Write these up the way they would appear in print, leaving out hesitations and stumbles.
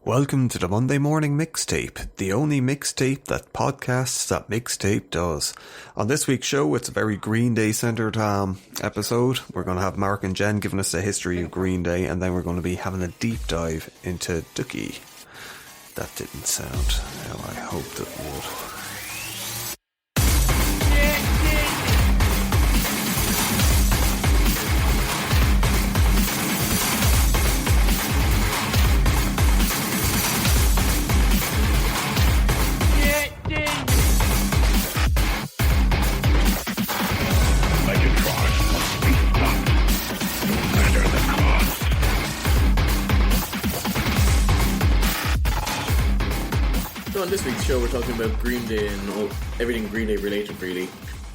Welcome to the Monday Morning Mixtape, the only mixtape that podcasts that mixtape does. On this week's show, it's a very Green Day centered episode. We're going to have Mark and Jen giving us the history of Green Day, and then we're going to be having a deep dive into Dookie. That didn't sound how I hoped it would. On this week's show, we're talking about Green Day and everything Green Day related, really.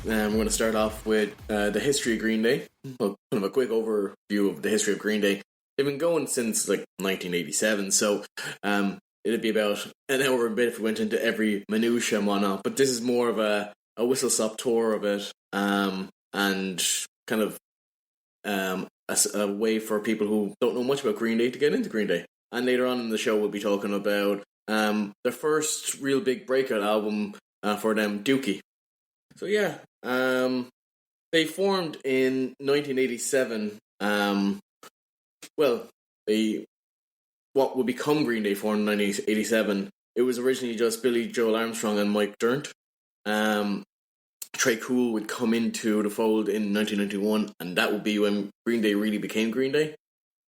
We're going to start off with the history of Green Day. Well, kind of a quick overview of the history of Green Day. They've been going since 1987, so it'd be about an hour and a bit if we went into every minutiae and whatnot. But this is more of a whistle-stop tour of it, and kind of a way for people who don't know much about Green Day to get into Green Day. And later on in the show, we'll be talking about their first real big breakout album for them, Dookie. So yeah, they formed in 1987. What would become Green Day formed in 1987. It was originally just Billy Joel Armstrong and Mike Dirnt. Trey Cool would come into the fold in 1991, and that would be when Green Day really became Green Day.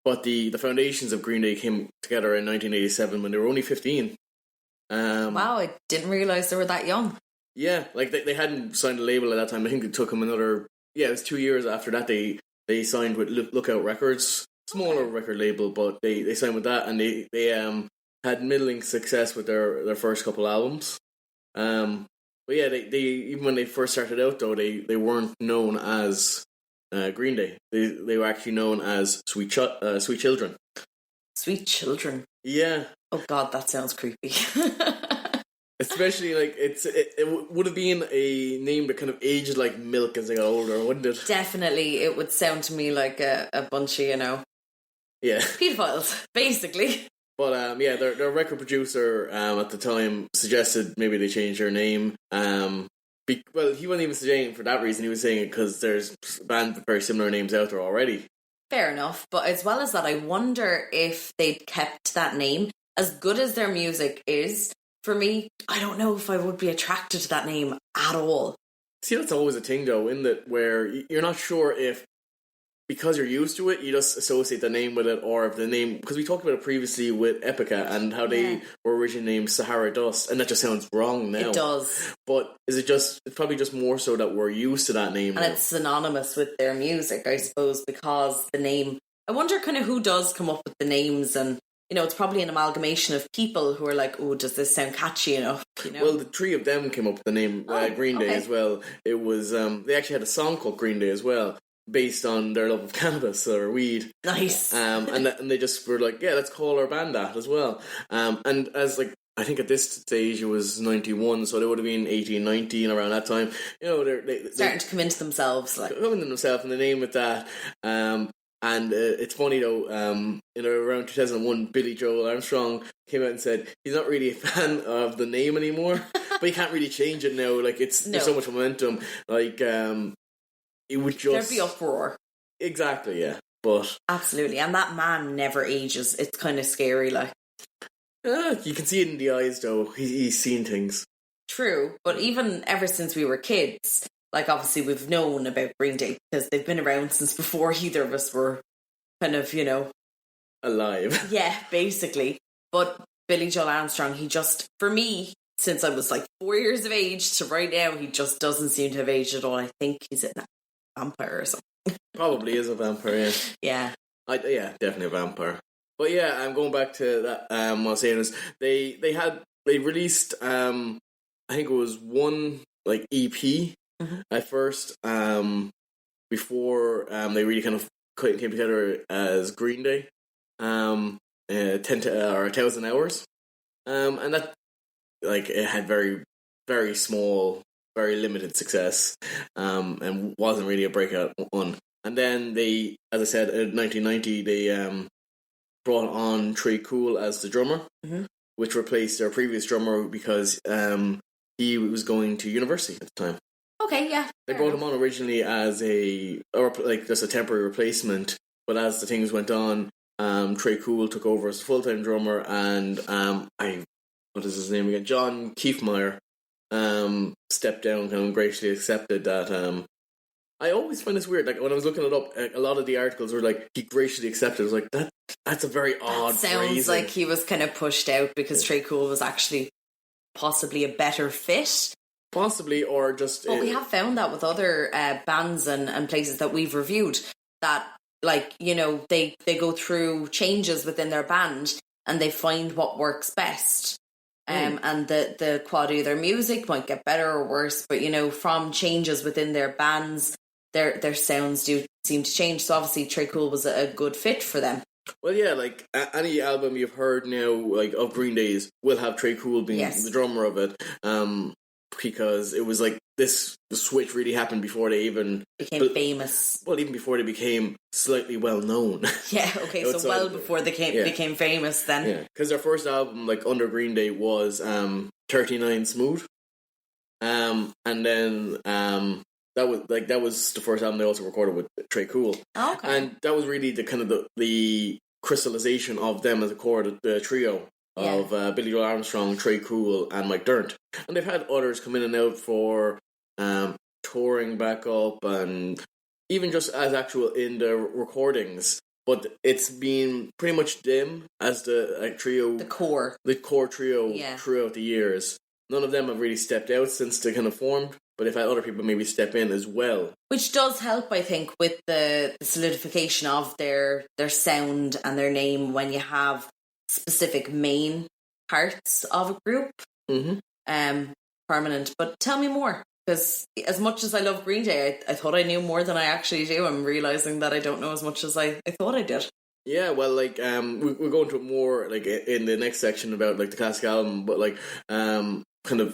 But the foundations of Green Day came together in 1987 when they were only 15. Wow, I didn't realise they were that young. Yeah, they hadn't signed a label at that time. I think it took them it was 2 years after that they signed with Lookout Records. Smaller record label, but they signed with that, and they had middling success with their first couple albums. But yeah, they even when they first started out though, they weren't known as Green Day. They were actually known as Sweet Children. Sweet Children? Yeah. Oh god, that sounds creepy. Especially it would have been a name that kind of aged like milk as they got older, wouldn't it? Definitely, it would sound to me like a bunch of, yeah, pedophiles, basically. But their record producer at the time suggested maybe they change their name. He wasn't even saying it for that reason. He was saying it because there's bands with very similar names out there already. Fair enough, but as well as that, I wonder if they'd kept that name. As good as their music is, for me, I don't know if I would be attracted to that name at all. See, that's always a thing, though, isn't it? Where you're not sure if, because you're used to it, you just associate the name with it, or if the name... Because we talked about it previously with Epica and how they were originally named Sahara Dust, and that just sounds wrong now. It does. But it's probably just more so that we're used to that name and now. It's synonymous with their music, I suppose, because the name... I wonder kind of who does come up with the names, and it's probably an amalgamation of people who are like, oh, does this sound catchy enough? Well, the three of them came up with the name Green Day as well. It was they actually had a song called Green Day as well, based on their love of cannabis or weed. Nice. And they just were like, yeah, let's call our band that as well. And as I think at this stage it was 91, so they would have been 18, 19 around that time. They're starting to come into themselves, coming into themselves, and they name it that. And it's funny though, in around 2001, Billy Joel Armstrong came out and said he's not really a fan of the name anymore, but he can't really change it now. There's so much momentum. It would just... There'd be uproar. Exactly, yeah. But absolutely, and that man never ages. It's kind of scary, you can see it in the eyes, though. He's seen things. True, but even ever since we were kids... obviously we've known about Green Day because they've been around since before either of us were kind of, alive. Yeah, basically. But Billy Joel Armstrong, he just, for me, since I was 4 years of age to right now, he just doesn't seem to have aged at all. I think he's a vampire or something. Probably is a vampire, yeah. Yeah. Definitely a vampire. But yeah, I'm going back to that. What I was saying is they released, I think it was one EP. Mm-hmm. At first, before they really kind of came together as Green Day, 1,000 hours, and that it had very, very small, very limited success, and wasn't really a breakout one. And then they, as I said, in 1990, brought on Trey Cool as the drummer, which replaced their previous drummer because he was going to university at the time. Okay, yeah. They brought him on originally as just a temporary replacement, but as the things went on, Trey Cool took over as full-time drummer, and what is his name again? John Kiefmeyer stepped down, kind of graciously accepted that. I always find this weird. Like when I was looking it up, a lot of the articles were like he graciously accepted. I was like, that's a very odd. Sounds phrasing. like he was kind of pushed out because Trey Cool was actually possibly a better fit. Possibly, or just. But we have found that with other bands and places that we've reviewed that, like, you know, they go through changes within their band and they find what works best. And the quality of their music might get better or worse, but, you know, from changes within their bands, their sounds do seem to change. So obviously Trey Cool was a good fit for them. Well, yeah, like any album you've heard now, like of Green Day's, will have Trey Cool being the drummer of it. Because it was like the switch really happened before they even became famous. Well, even before they became slightly well known. Yeah, okay, so well before they became famous then. Yeah, because their first album, like under Green Day, was 39 Smooth, and then that was the first album they also recorded with Trey Cool. Oh, okay, and that was really the kind of the crystallization of them as a the trio. Of Billy Joel Armstrong, Trey Cool, and Mike Dirnt. And they've had others come in and out for touring back up and even just as actual in the recordings. But it's been pretty much them as the trio. The core trio throughout the years. None of them have really stepped out since they kind of formed, but they've had other people maybe step in as well. Which does help, I think, with the solidification of their sound and their name when you have specific main parts of a group permanent. But tell me more, because as much as I love Green Day, I thought I knew more than I actually do. I'm realising that I don't know as much as I thought I did. Yeah, well, like we'll go into it more like in the next section about like the classic album, but like kind of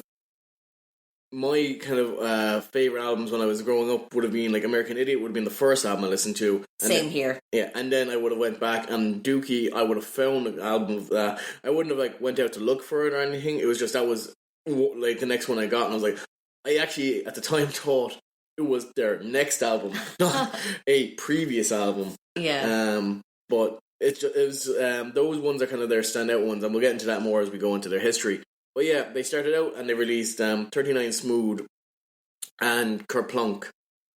my kind of favourite albums when I was growing up would have been like American Idiot would have been the first album I listened to. Same here. Yeah, and then I would have went back and Dookie, I would have found an album that I wouldn't have like went out to look for it or anything. It was just that was like the next one I got, and I was like, I actually at the time thought it was their next album, not a previous album. Yeah. But it was those ones are kind of their standout ones, and we'll get into that more as we go into their history. But yeah, they started out and they released 39 Smooth and Kerplunk.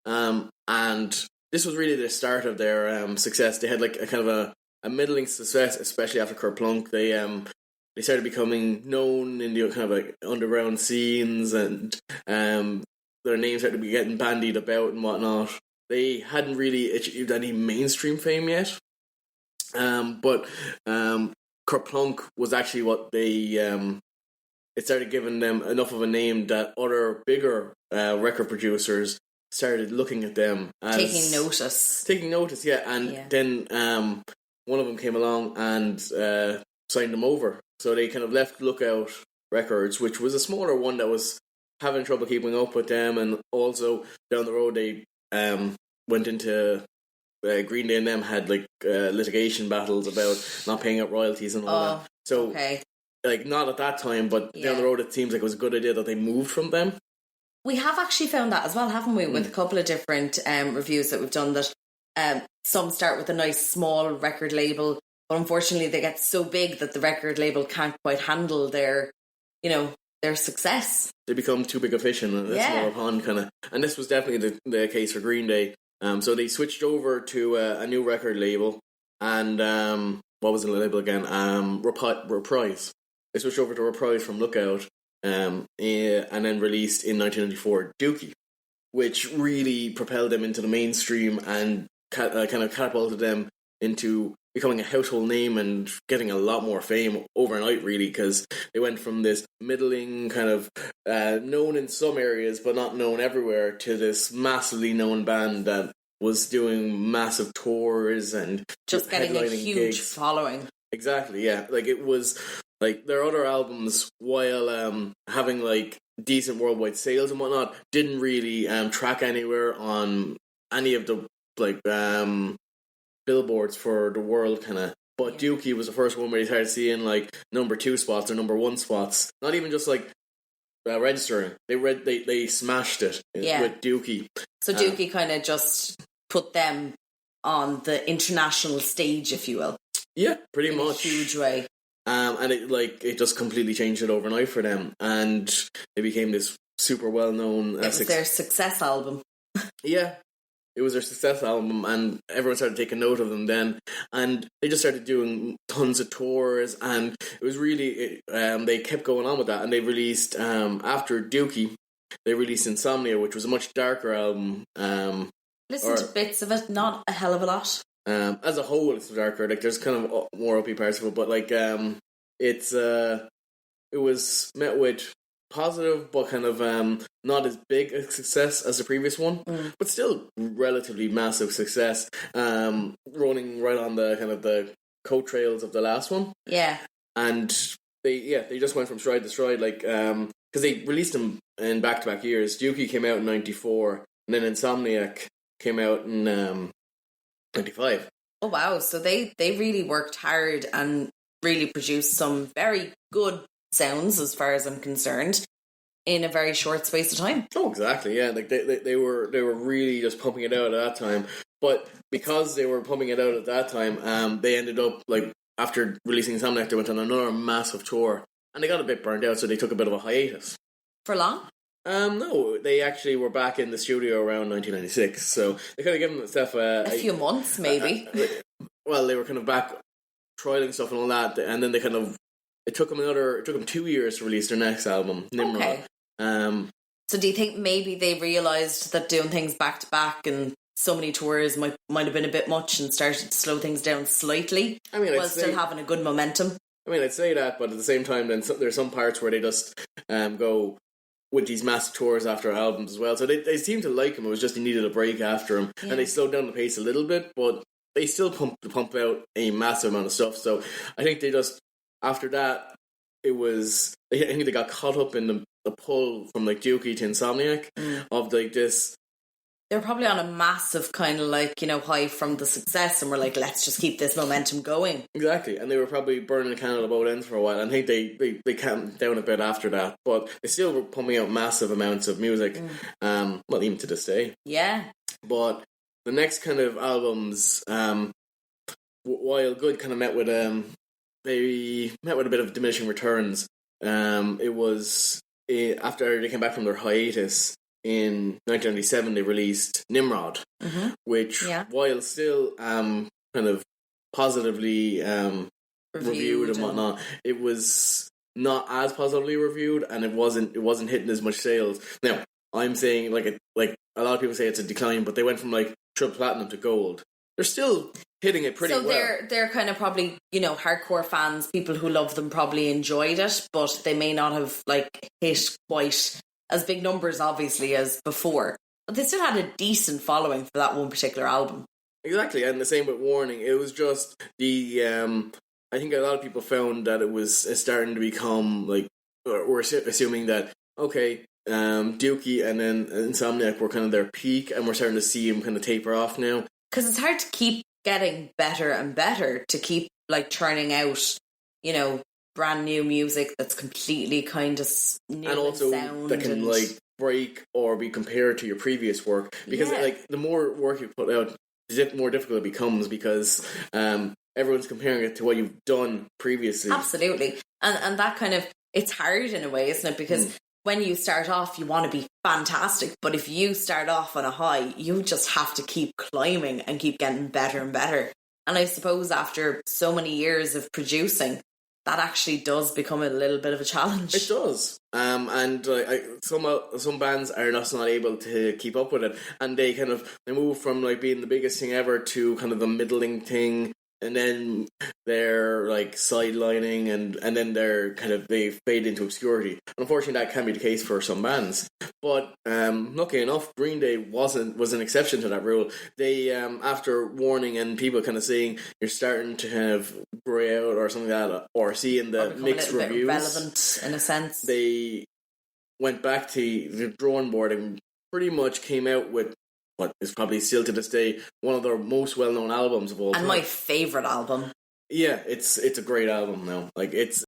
And this was really the start of their success. They had like a kind of a middling success, especially after Kerplunk. They started becoming known in the kind of like underground scenes, and their names started to be getting bandied about and whatnot. They hadn't really achieved any mainstream fame yet. But Kerplunk was actually what they... it started giving them enough of a name that other bigger record producers started looking at them as... Taking notice, yeah. And then one of them came along and signed them over. So they kind of left Lookout Records, which was a smaller one that was having trouble keeping up with them. And also, down the road, they went into... Green Day and them had like litigation battles about not paying out royalties and all that. So... Okay. Like, not at that time, but down the road it seems like it was a good idea that they moved from them. We have actually found that as well, haven't we? With a couple of different reviews that we've done, that some start with a nice small record label, but unfortunately they get so big that the record label can't quite handle their success. They become too big a fish in a smaller pond, kind of. And this was definitely the case for Green Day. So they switched over to a new record label, and what was the label again? Reprise. They switched over to Reprise from Lookout, and then released in 1994 Dookie, which really propelled them into the mainstream and kind of catapulted them into becoming a household name and getting a lot more fame overnight, really, because they went from this middling kind of known in some areas but not known everywhere to this massively known band that was doing massive tours and just getting a huge gigs. Following. Exactly, yeah. Like, it was... Like, their other albums, while having, like, decent worldwide sales and whatnot, didn't really track anywhere on any of the, like, billboards for the world, kind of. But Dookie was the first one where you started seeing like number 2 spots or number 1 spots. Not even just like registering. They smashed it with Dookie. So Dookie kind of just put them on the international stage, if you will. Yeah, pretty much. In a huge way. And it just completely changed it overnight for them, and they became this super well known. It was their success album. Yeah, it was their success album, and everyone started taking note of them then, and they just started doing tons of tours, and it was really they kept going on with that, and they released after Dookie, they released Insomnia, which was a much darker album. Listen to bits of it, not a hell of a lot. As a whole, it's darker. Like there's kind of more uppy parts of it, but like it was met with positive, but kind of not as big a success as the previous one, but still relatively massive success. Running right on the kind of the coattails of the last one. Yeah, and they just went from stride to stride, like because they released them in back-to-back years. Dookie came out in '94, and then Insomniac came out in 95. Oh wow! So they really worked hard and really produced some very good sounds, as far as I'm concerned, in a very short space of time. Oh, exactly. Yeah, like they were really just pumping it out at that time. But because they were pumping it out at that time, they ended up like after releasing Insomniac, they went on another massive tour, and they got a bit burnt out, so they took a bit of a hiatus. For long? No, they actually were back in the studio around 1996, so they could have given themselves a few months, maybe. Well, they were kind of back trialing stuff and all that, and then it took them 2 years to release their next album, Nimrod. Okay. So do you think maybe they realised that doing things back to back and so many tours might have been a bit much and started to slow things down slightly, while still having a good momentum? I mean, I'd say that, but at the same time, then there's some parts where they just go with these massive tours after albums as well. So they seemed to like him. It was just he needed a break after him, and they slowed down the pace a little bit, but they still pump out a massive amount of stuff. So I think they just after that I think they got caught up in the pull from like Dookie to Insomniac of like this. They're probably on a massive kind of like, high from the success, and we're like, let's just keep this momentum going. Exactly, and they were probably burning the candle at both ends for a while. I think they calmed down a bit after that, but they still were pumping out massive amounts of music, well, even to this day. Yeah. But the next kind of albums, while good, kind of met with a bit of diminishing returns. It was after they came back from their hiatus. In 1997, they released Nimrod, which, while still kind of positively reviewed and whatnot, it was not as positively reviewed, and it wasn't hitting as much sales. Now, I'm saying like a lot of people say it's a decline, but they went from like triple platinum to gold. They're still hitting it pretty well. So they're kind of probably, hardcore fans, people who love them probably enjoyed it, but they may not have like hit quite as big numbers, obviously, as before. But they still had a decent following for that one particular album. Exactly, and the same with Warning. It was just the... I think a lot of people found that it was starting to become, like... We're assuming that, okay, Dookie and then Insomniac were kind of their peak, and we're starting to see him kind of taper off now. Because it's hard to keep getting better and better, to keep, like, churning out, brand new music that's completely kind of new and also sound that can like break or be compared to your previous work, because like the more work you put out, the more difficult it becomes, because everyone's comparing it to what you've done previously. Absolutely. And that kind of, it's hard in a way, isn't it? Because when you start off, you want to be fantastic, but if you start off on a high, you just have to keep climbing and keep getting better and better. And I suppose after so many years of producing, that actually does become a little bit of a challenge. It does. And some bands are just not able to keep up with it. And they move from like being the biggest thing ever to kind of the middling thing. And then they're like sidelining and then they fade into obscurity. Unfortunately, that can be the case for some bands. But lucky enough, Green Day was an exception to that rule. They, after Warning and people kind of saying you're starting to kind of grey out or something like that, or seeing the mixed reviews, relevant in a sense, they went back to the drawing board and pretty much came out with what is probably still to this day one of their most well-known albums of all time. And my favourite album. Yeah, it's a great album though. Like it's